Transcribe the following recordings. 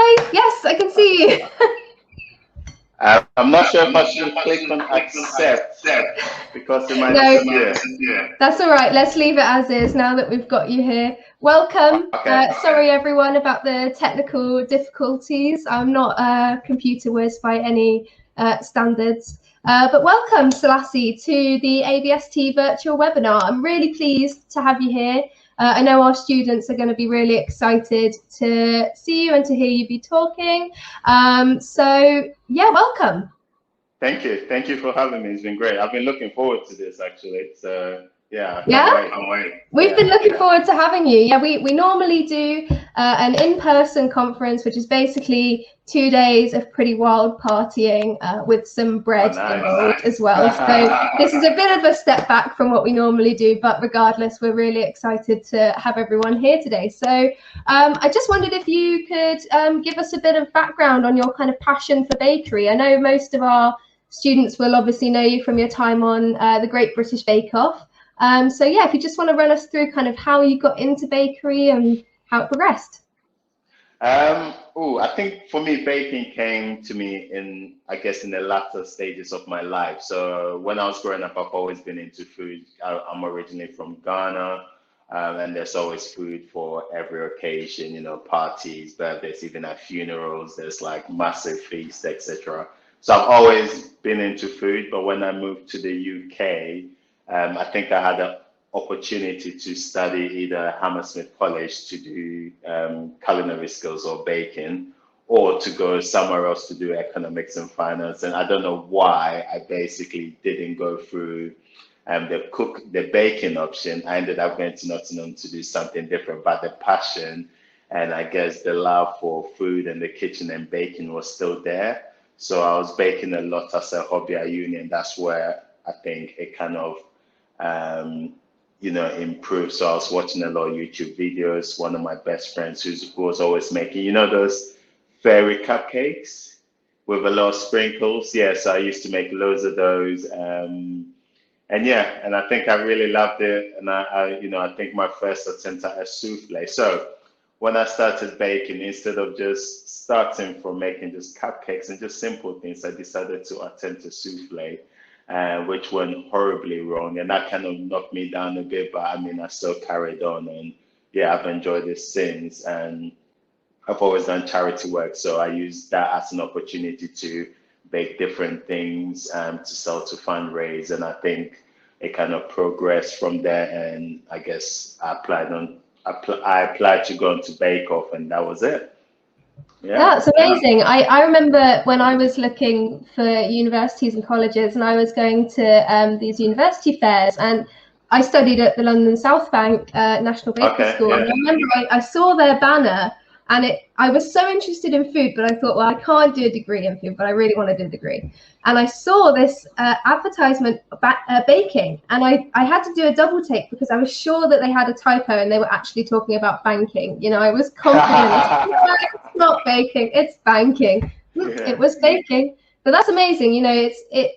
Hi. Yes, I can see you. I'm not sure if I should click on accept because it might No, disappear. that's all right. Let's leave it as is now that we've got you here. Welcome. Okay. Sorry, everyone, about the technical difficulties. I'm not a computer whiz by any standards. But welcome, Selasi, to the ABST virtual webinar. I'm really pleased to have you here. I know our students are going to be really excited to see you and to hear you be talking. So, yeah, welcome. Thank you. Thank you for having me. It's been great. I've been looking forward to this, actually. So, yeah, I can't wait. We've been looking forward to having you. Yeah, we normally do an in-person conference, which is basically 2 days of pretty wild partying with some bread involved as well. So this is a bit of a step back from what we normally do, but regardless, we're really excited to have everyone here today. So I just wondered if you could give us a bit of background on your kind of passion for bakery. I know most of our students will obviously know you from your time on the Great British Bakeoff. So yeah, if you just want to run us through kind of how you got into bakery and how it progressed. I think for me, baking came to me I guess, in the latter stages of my life. So when I was growing up, I've always been into food. I'm originally from Ghana, and there's always food for every occasion, you know, parties, birthdays, even at funerals, there's like massive feasts, etc. So I've always been into food, but when I moved to the UK, I think I had an opportunity to study either Hammersmith College to do culinary skills or baking, or to go somewhere else to do economics and finance. And I don't know why I basically didn't go through the baking option. I ended up going to Nottingham to do something different, but the passion and I guess the love for food and the kitchen and baking was still there. So I was baking a lot as a hobby at uni, and that's where I think it kind of improved. So I was watching a lot of YouTube videos. One of my best friends who was always making, you know, those fairy cupcakes with a lot of sprinkles. Yes, I used to make loads of those. And I think I really loved it. And I think my first attempt at a souffle. So when I started baking, instead of just starting from making just cupcakes and just simple things, I decided to attempt a souffle, which went horribly wrong. And that kind of knocked me down a bit, but I mean, I still carried on. And yeah, I've enjoyed it since. And I've always done charity work. So I used that as an opportunity to bake different things to sell to fundraise. And I think it kind of progressed from there. And I guess I applied to go into Bakeoff, and that was it. Yeah, that's amazing. I remember when I was looking for universities and colleges, and I was going to these university fairs, and I studied at the London South Bank National Bakery School. And I remember I saw their banner, and I was so interested in food, but I thought, well, I can't do a degree in food, but I really want to do a degree. And I saw this advertisement about baking, and I had to do a double take because I was sure that they had a typo and they were actually talking about banking. You know, I was confident. It's not baking, it's banking. Yeah. It was baking. But that's amazing. You know,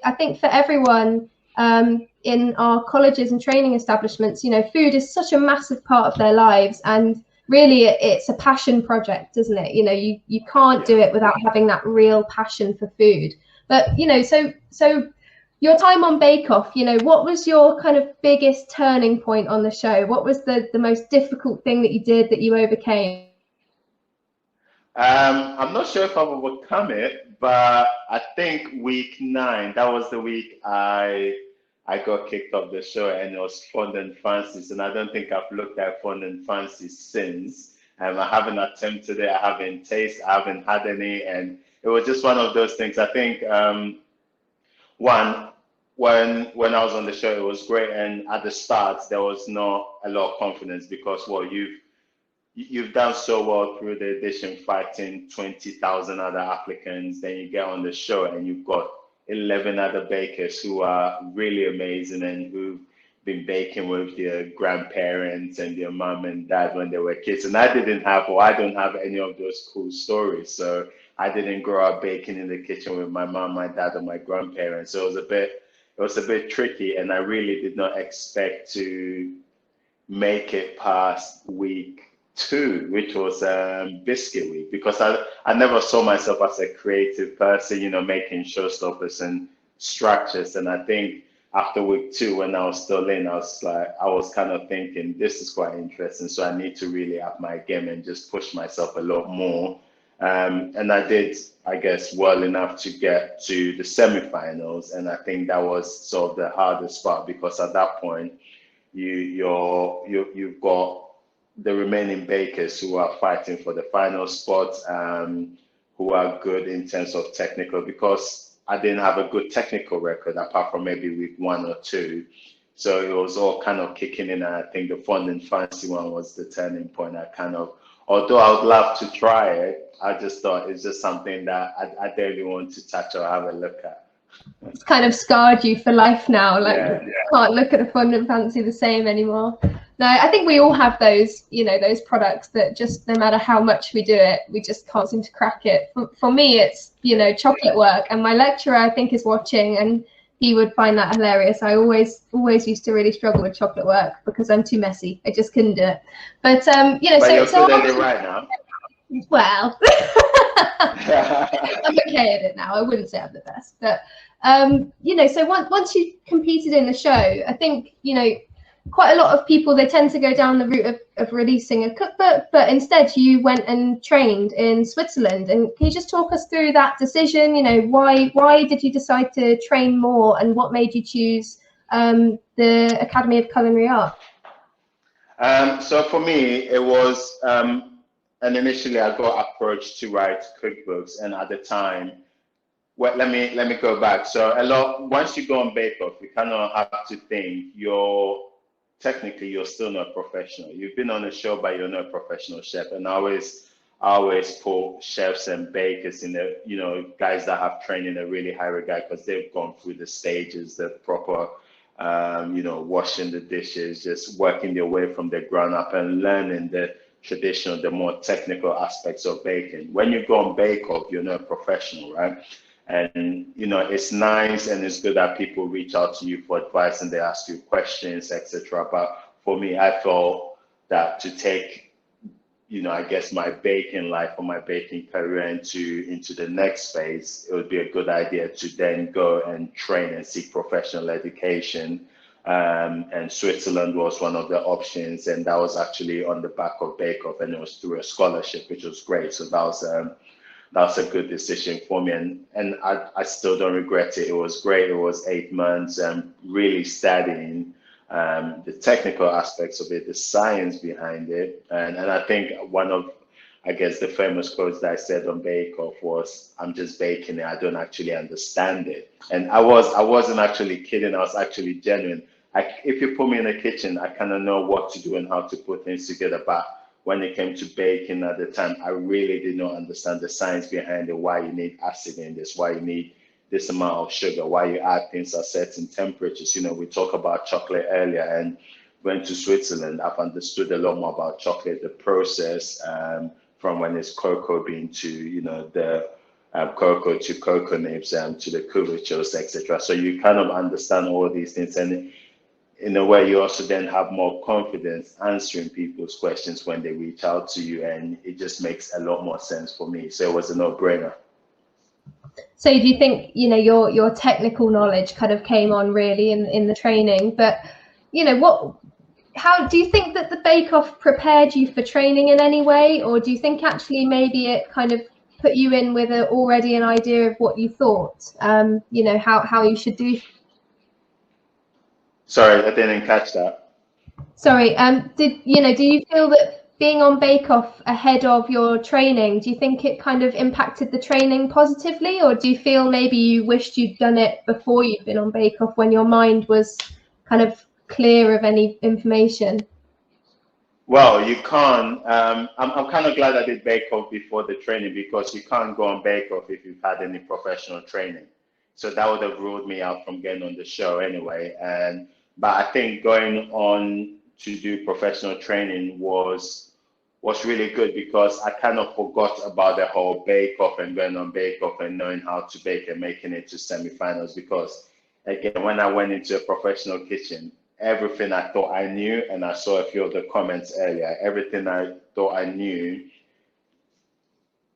I think for everyone in our colleges and training establishments, you know, food is such a massive part of their lives, and really it's a passion project, isn't it? You know, you can't do it without having that real passion for food. But, you know, so your time on Bakeoff, you know, what was your kind of biggest turning point on the show? What was the most difficult thing that you did that you overcame? I'm not sure if I've overcome it, but I think week 9, that was the week I got kicked off the show, and it was Fond and Fancies, and I don't think I've looked at Fond and Fancies since. I haven't attempted it, I haven't tasted, I haven't had any, and it was just one of those things. I think when I was on the show, it was great, and at the start there was not a lot of confidence because, well, you've done so well through the audition, fighting 20,000 other applicants. Then you get on the show and you've got 11 other bakers who are really amazing and who've been baking with their grandparents and their mom and dad when they were kids. And I don't have any of those cool stories. So I didn't grow up baking in the kitchen with my mom, my dad, and my grandparents. So it was a bit tricky, and I really did not expect to make it past week two, which was Biscuit Week, because I never saw myself as a creative person, you know, making showstoppers and structures. And I think after week two, when I was still in, I was kind of thinking, this is quite interesting. So I need to really up my game and just push myself a lot more. And I did, I guess, well enough to get to the semifinals. And I think that was sort of the hardest part, because at that point, you've got the remaining bakers who are fighting for the final spot, who are good in terms of technical, because I didn't have a good technical record apart from maybe week one or two. So it was all kind of kicking in. And I think the fun and fancy one was the turning point. Although I would love to try it, I just thought it's just something that I barely want to touch or have a look at. It's kind of scarred you for life now. Like, can't look at the fun and fancy the same anymore. No, I think we all have those, you know, those products that just, no matter how much we do it, we just can't seem to crack it. For me, it's, you know, chocolate work. And my lecturer, I think, is watching, and he would find that hilarious. I always used to really struggle with chocolate work because I'm too messy. I just couldn't do it. But you know, but you're good at it right now. Well, I'm okay at it now. I wouldn't say I'm the best, but you know, so once you competed in the show, I think, you know, quite a lot of people, they tend to go down the route of releasing a cookbook, but instead you went and trained in Switzerland. And can you just talk us through that decision? You know, why did you decide to train more, and what made you choose the Academy of Culinary Art? So for me, it was, and initially I got approached to write cookbooks, and at the time, well, let me go back. So once you go on Bakeoff, you kind of have to think technically you're still not professional. You've been on a show, but you're not a professional chef. And I always put chefs and bakers in the, you know, guys that have trained in a really high regard, because they've gone through the stages, the proper, you know, washing the dishes, just working their way from the ground up and learning the traditional, the more technical aspects of baking. When you go on Bakeoff, you're not a professional, right? And, you know, it's nice and it's good that people reach out to you for advice and they ask you questions, etc. But for me, I felt that to take, you know, I guess my baking life or my baking career into the next phase, it would be a good idea to then go and train and seek professional education. And Switzerland was one of the options, and that was actually on the back of Bakeoff, and it was through a scholarship, which was great. So that was a good decision for me, and I still don't regret it. It was great. It was 8 months really studying the technical aspects of it, the science behind it, and I think one of, I guess, the famous quotes that I said on Bakeoff was, "I'm just baking it. I don't actually understand it." And I wasn't actually kidding. I was actually genuine. If you put me in the kitchen, I kind of know what to do and how to put things together, but when it came to baking at the time, I really did not understand the science behind it, why you need acid in this, why you need this amount of sugar, why you add things at certain temperatures. You know, we talked about chocolate earlier, and went to Switzerland, I've understood a lot more about chocolate, the process, from when it's cocoa bean to, you know, the cocoa to cocoa nibs, to the couvertures, etc. So you kind of understand all these things, and in a way, you also then have more confidence answering people's questions when they reach out to you, and it just makes a lot more sense for me. So it was a no-brainer. So do you think, you know, your technical knowledge kind of came on really in the training, but, you know, how do you think that the Bakeoff prepared you for training in any way, or do you think actually maybe it kind of put you in with already an idea of what you thought, you know, how you should do? Sorry, I didn't catch that. Sorry, do you feel that being on Bakeoff ahead of your training, do you think it kind of impacted the training positively, or do you feel maybe you wished you'd done it before you'd been on Bakeoff, when your mind was kind of clear of any information? Well, you can't. I'm kind of glad I did Bakeoff before the training, because you can't go on Bakeoff if you've had any professional training. So that would have ruled me out from getting on the show anyway. But I think going on to do professional training was really good, because I kind of forgot about the whole Bakeoff and going on Bakeoff and knowing how to bake and making it to semifinals. Because again, when I went into a professional kitchen, everything I thought I knew, and I saw a few of the comments earlier. Everything I thought I knew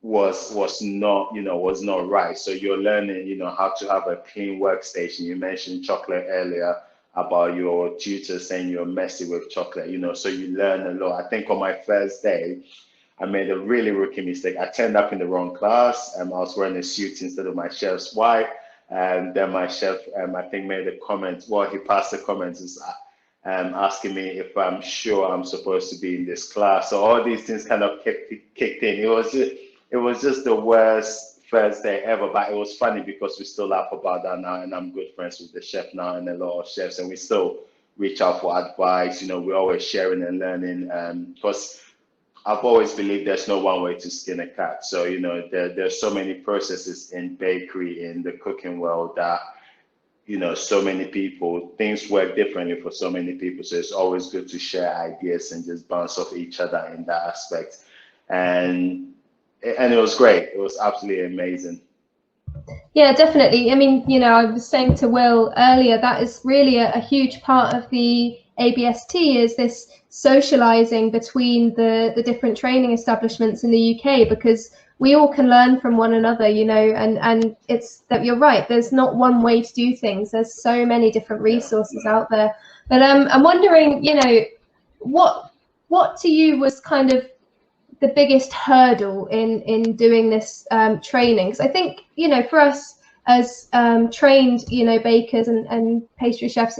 was not, was not right. So you're learning, how to have a clean workstation. You mentioned chocolate earlier about your tutor saying you're messy with chocolate, so you learn a lot. I think on my first day, I made a really rookie mistake. I turned up in the wrong class. I was wearing a suit instead of my chef's white. And then my chef, I think, made a comment. Well, he passed the comments is asking me if I'm sure I'm supposed to be in this class. So all these things kind of kicked in. It was just the worst first day ever, but it was funny because we still laugh about that now, and I'm good friends with the chef now and a lot of chefs, and we still reach out for advice. We're always sharing and learning, because I've always believed there's no one way to skin a cat. So, there's so many processes in bakery, in the cooking world that, so many people, things work differently for so many people. So it's always good to share ideas and just bounce off each other in that aspect. And it was great. It was absolutely amazing. Yeah, definitely. I mean, I was saying to Will earlier, that is really a huge part of the ABST, is this socializing between the different training establishments in the UK, because we all can learn from one another, and it's that you're right. There's not one way to do things. There's so many different resources out there. But I'm wondering, what to you was kind of the biggest hurdle in doing this training? Because I think, for us as trained, bakers and pastry chefs,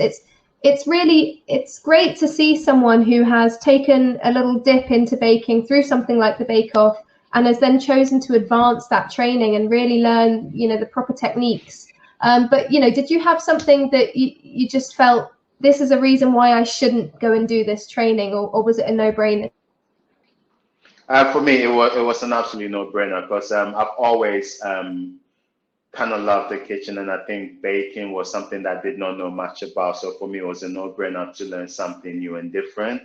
it's great to see someone who has taken a little dip into baking through something like the Bakeoff and has then chosen to advance that training and really learn, the proper techniques. But, did you have something that you just felt, this is a reason why I shouldn't go and do this training, or was it a no-brainer? For me, it was an absolute no-brainer, because I've always kind of loved the kitchen, and I think baking was something that I did not know much about. So for me, it was a no-brainer to learn something new and different,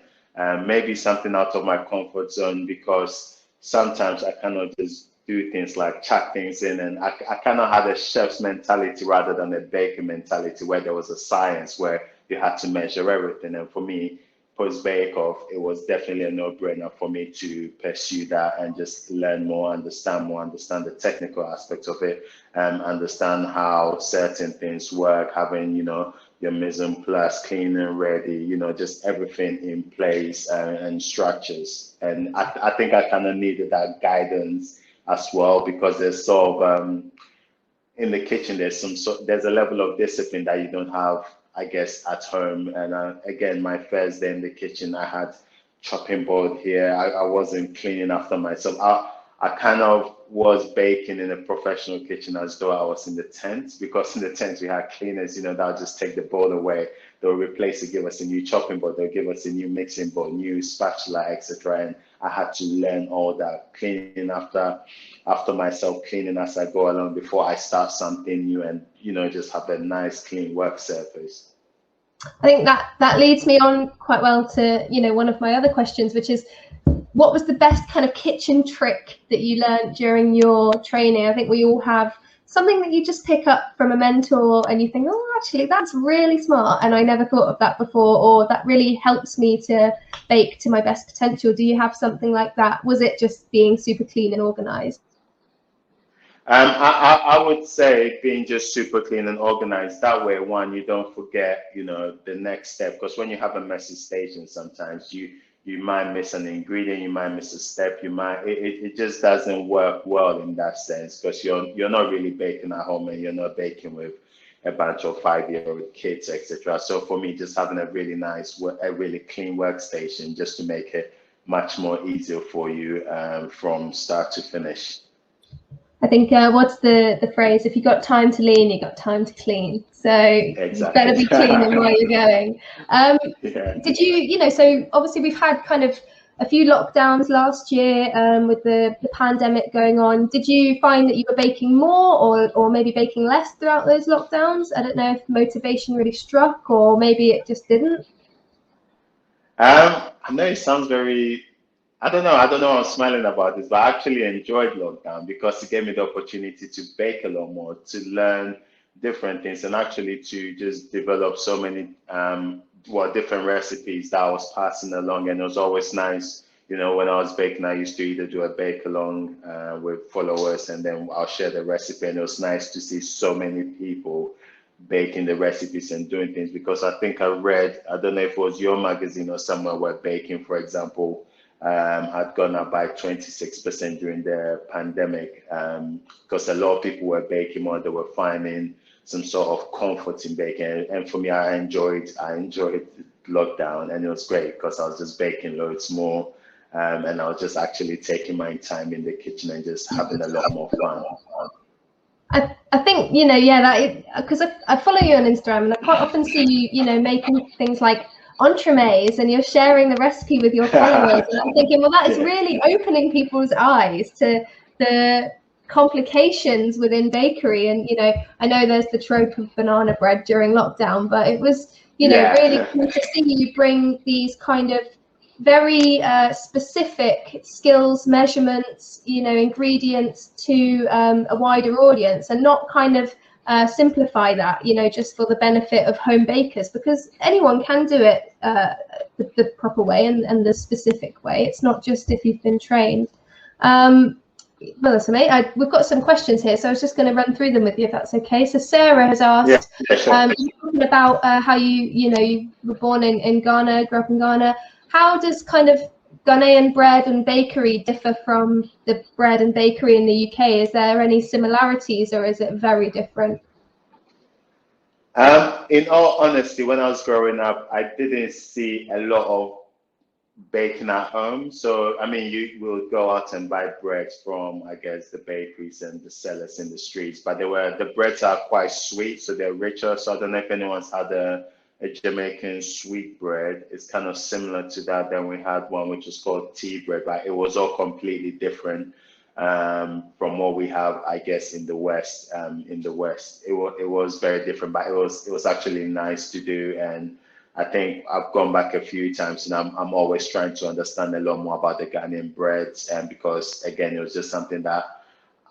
maybe something out of my comfort zone, because sometimes I cannot just do things like chuck things in, and I kind of had a chef's mentality rather than a baker mentality, where there was a science where you had to measure everything. And for me, post Bakeoff, it was definitely a no-brainer for me to pursue that and just learn more, understand the technical aspects of it, and understand how certain things work, having, your mise en place clean and ready, just everything in place, and structures. And I think I kind of needed that guidance as well, because there's sort of, in the kitchen, there's a level of discipline that you don't have, I guess, at home. And again, my first day in the kitchen, I had chopping board here. I wasn't cleaning after myself. I kind of was baking in a professional kitchen as though I was in the tent, because in the tent we had cleaners, that'll just take the board away. They'll replace it, give us a new chopping board, they'll give us a new mixing board, new spatula, etc. And I had to learn all that, cleaning after myself, cleaning as I go along before I start something new, and just have a nice clean work surface. I think that leads me on quite well to one of my other questions, which is, what was the best kind of kitchen trick that you learned during your training? I think we all have something that you just pick up from a mentor and you think, oh, actually, that's really smart, and I never thought of that before, or that really helps me to bake to my best potential. Do you have something like that? Was it just being super clean and organized? I would say being just super clean and organized. That way, one, you don't forget, the next step. Because when you have a messy station, sometimes you might miss an ingredient, you might miss a step, it just doesn't work well in that sense, because you're not really baking at home, and you're not baking with a bunch of 5-year-old kids, etc. So for me, just having a really nice, a really clean workstation, just to make it much more easier for you from start to finish. I think what's the phrase? If you got time to lean, you got time to clean. So exactly. You better be cleaning while you're going. Yeah. Did you, so obviously we've had kind of a few lockdowns last year with the pandemic going on. Did you find that you were baking more or maybe baking less throughout those lockdowns? I don't know if motivation really struck, or maybe it just didn't. I know it sounds very, I don't know I'm smiling about this, but I actually enjoyed lockdown, because it gave me the opportunity to bake a lot more, to learn different things, and actually to just develop so many different recipes that I was passing along, and it was always nice. You know, when I was baking, I used to either do a bake along with followers, and then I'll share the recipe. And it was nice to see so many people baking the recipes and doing things, because I think I read, I don't know if it was your magazine or somewhere, where baking, for example, had gone up by 26% during the pandemic, because a lot of people were baking more. They were finding some sort of comfort in baking, and for me, I enjoyed lockdown, and it was great because I was just baking loads more, and I was just actually taking my time in the kitchen and just having a lot more fun. I think, you know, yeah, that because I follow you on Instagram, and I quite often see you, you know, making things like entremets, and you're sharing the recipe with your followers. And I'm thinking, well, that is really opening people's eyes to the complications within bakery. And, you know, I know there's the trope of banana bread during lockdown, but it was, you know, really cool to see you bring these kind of very specific skills, measurements, you know, ingredients to a wider audience, and not kind of simplify that, you know, just for the benefit of home bakers, because anyone can do it the proper way and the specific way. It's not just if you've been trained. Well, listen, mate, we've got some questions here, so I was just going to run through them with you, if that's okay. So Sarah has asked, talking about how you were born in Ghana, grew up in Ghana. How does kind of Ghanaian bread and bakery differ from the bread and bakery in the UK? Is there any similarities, or is it very different? In all honesty, when I was growing up, I didn't see a lot of baking at home. So, I mean, you will go out and buy bread from, I guess, the bakeries and the sellers in the streets, but the breads are quite sweet, so they're richer. So I don't know if anyone's had a Jamaican sweet bread. It's kind of similar to that. Then we had one which is called tea bread, but it was all completely different from what we have, I guess, in the West. It was very different, but it was actually nice to do. And I think I've gone back a few times, and I'm always trying to understand a lot more about the Ghanaian breads, and because again, it was just something that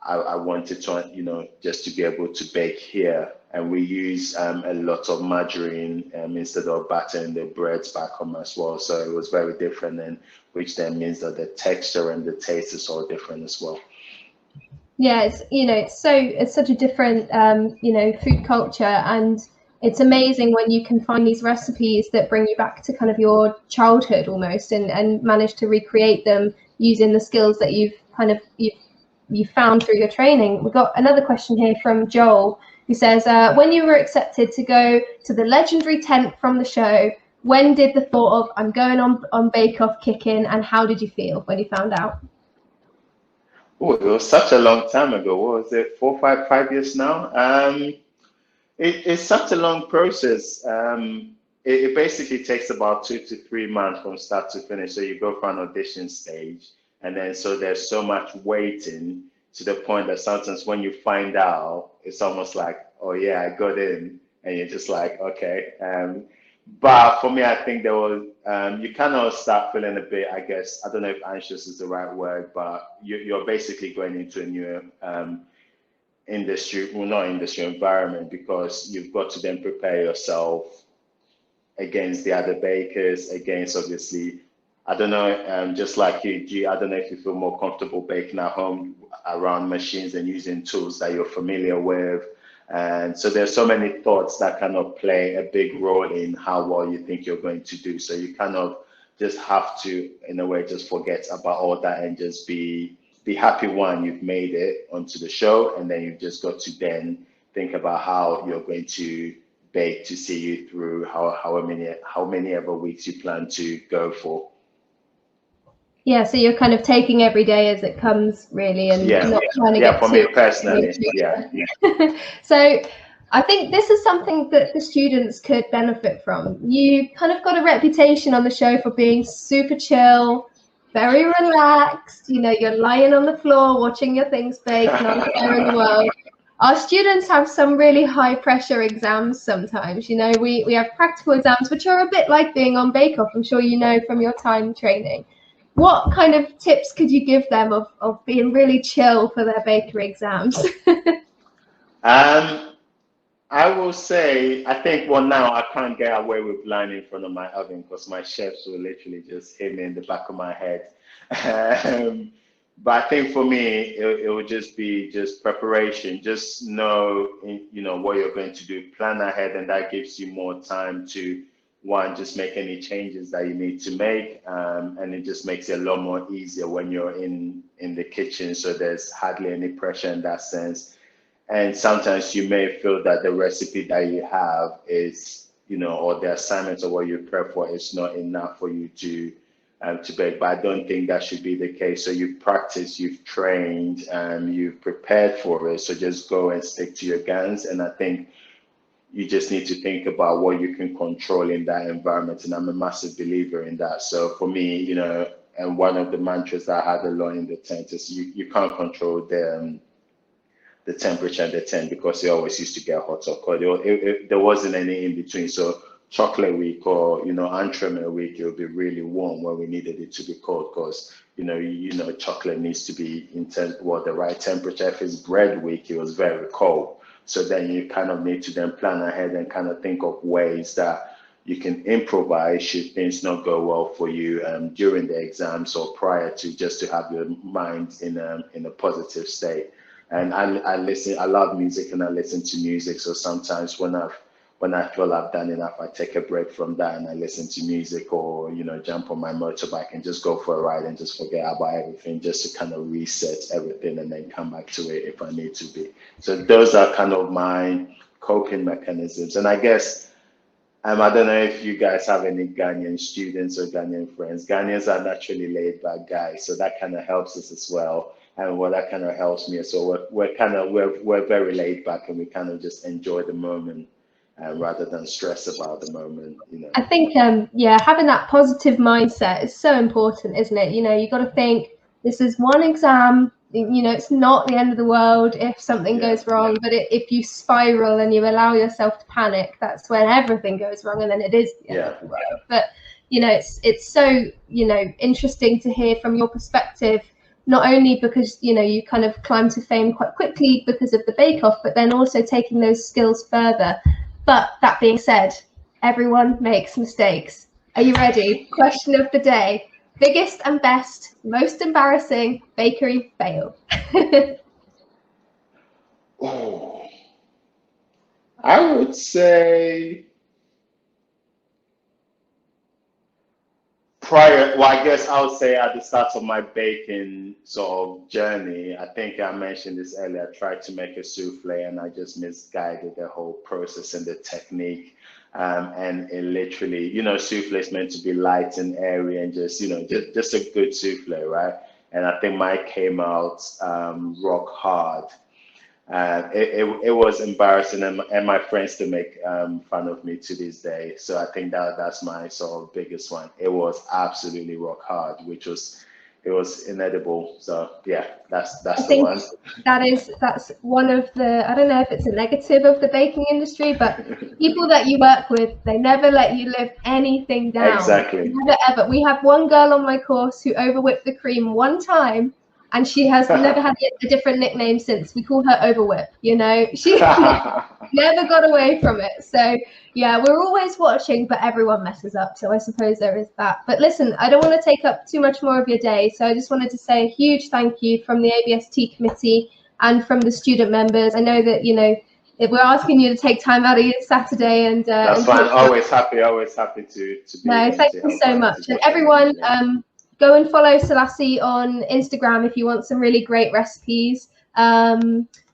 I wanted to, you know, just to be able to bake here. And we use a lot of margarine instead of butter in the breads back home as well. So it was very different, and which then means that the texture and the taste is all different as well. Yeah, it's such a different food culture, and it's amazing when you can find these recipes that bring you back to kind of your childhood almost, and manage to recreate them using the skills that you've found through your training. We've got another question here from Joel, who says, when you were accepted to go to the legendary tent from the show, when did the thought of I'm going on Bakeoff kick in, and how did you feel when you found out? Oh, it was such a long time ago. What was it, 5 years now? It's such a long process. It basically takes about 2 to 3 months from start to finish. So you go for an audition stage, and then so there's so much waiting, to the point that sometimes when you find out, it's almost like, oh yeah, I got in, and you're just like, okay. But for me, I think there was, you kind of start feeling a bit, I guess, I don't know if anxious is the right word, but you're basically going into a new environment, because you've got to then prepare yourself against the other bakers, against obviously, I don't know, just like you, G, I don't know if you feel more comfortable baking at home around machines and using tools that you're familiar with. And so there's so many thoughts that kind of play a big role in how well you think you're going to do. So you kind of just have to, in a way, just forget about all that and just be happy you've made it onto the show, and then you've just got to then think about how you're going to bake to see you through how many ever weeks you plan to go for. Yeah, so you're kind of taking every day as it comes, really, and not trying to get for me personally, So I think this is something that the students could benefit from. You kind of got a reputation on the show for being super chill, very relaxed. You know, you're lying on the floor watching your things bake, not care in the world. Our students have some really high pressure exams sometimes. You know, we have practical exams, which are a bit like being on Bakeoff. I'm sure you know from your time training. What kind of tips could you give them of being really chill for their bakery exams? I will say, I think, well, now I can't get away with lying in front of my oven because my chefs will literally just hit me in the back of my head. Um, but I think for me, it would just be just preparation. Just know, what you're going to do. Plan ahead, and that gives you more time to, one, just make any changes that you need to make, and it just makes it a lot more easier when you're in the kitchen. So there's hardly any pressure in that sense. And sometimes you may feel that the recipe that you have is, or the assignments or what you prep for is not enough for you to bake. But I don't think that should be the case. So you've practiced, you've trained, you've prepared for it. So just go and stick to your guns. And I think you just need to think about what you can control in that environment. And I'm a massive believer in that. So for me, and one of the mantras that I had a lot in the tent is you can't control the temperature at the tent because it always used to get hot or cold. There wasn't any in between. So chocolate week or entremet week, it would be really warm when we needed it to be cold because chocolate needs to be the right temperature. If it's bread week, it was very cold. So then you kind of need to then plan ahead and kind of think of ways that you can improvise should things not go well for you during the exams or prior to, just to have your mind in a positive state. And I listen. I love music and I listen to music. So sometimes when I feel I've done enough, I take a break from that and I listen to music or jump on my motorbike and just go for a ride and just forget about everything, just to kind of reset everything and then come back to it if I need to be. So those are kind of my coping mechanisms. And I guess I don't know if you guys have any Ghanaian students or Ghanaian friends. Ghanaians are naturally laid back guys, so that kind of helps us as well. And what that kind of helps me. So we're very laid back and we kind of just enjoy the moment rather than stress about the moment. I think having that positive mindset is so important, isn't it? You got to think this is one exam. It's not the end of the world if something goes wrong. But if you spiral and you allow yourself to panic, that's when everything goes wrong, and then it is the end of the world. But it's so interesting to hear from your perspective. Not only because you kind of climbed to fame quite quickly because of the Bakeoff, but then also taking those skills further. But that being said, everyone makes mistakes. Are you ready? Question of the day: biggest and best, most embarrassing bakery fail. Oh, I would say I guess I would say at the start of my baking sort of journey, I think I mentioned this earlier, I tried to make a souffle and I just misguided the whole process and the technique. And it literally, souffle is meant to be light and airy and just a good souffle, right? And I think mine came out rock hard. It was embarrassing, and my friends still make fun of me to this day. So I think that's my sort of biggest one. It was absolutely rock hard, it was inedible. So yeah, that's the one. That's one of the, I don't know if it's a negative of the baking industry, but people that you work with, they never let you live anything down. Exactly. Never ever. We have one girl on my course who overwhipped the cream one time, and she has never had a different nickname since. We call her Overwhip. She never got away from it. So yeah, we're always watching, but everyone messes up. So I suppose there is that. But listen, I don't want to take up too much more of your day. So I just wanted to say a huge thank you from the ABST committee and from the student members. I know that, we're asking you to take time out of your Saturday and that's fine. Always happy to be. No, thank you so much. And everyone, go and follow Selasi on Instagram if you want some really great recipes.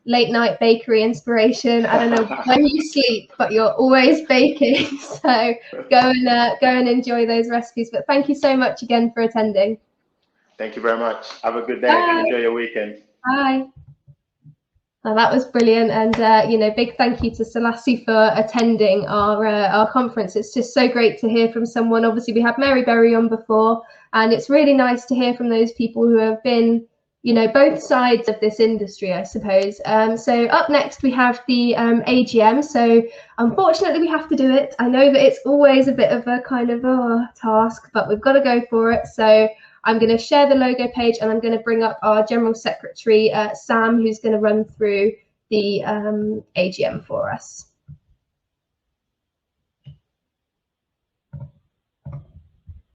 Late night bakery inspiration. I don't know when you sleep, but you're always baking. So go and enjoy those recipes. But thank you so much again for attending. Thank you very much. Have a good day. Bye. Enjoy your weekend. Bye. Now that was brilliant, and big thank you to Selasi for attending our conference. It's just so great to hear from someone. Obviously, we had Mary Berry on before, and it's really nice to hear from those people who have been, both sides of this industry, I suppose. So up next we have the AGM. So unfortunately we have to do it. I know that it's always a bit of a kind of task, but we've got to go for it. So I'm going to share the logo page and I'm going to bring up our General Secretary, Sam, who's going to run through the AGM for us.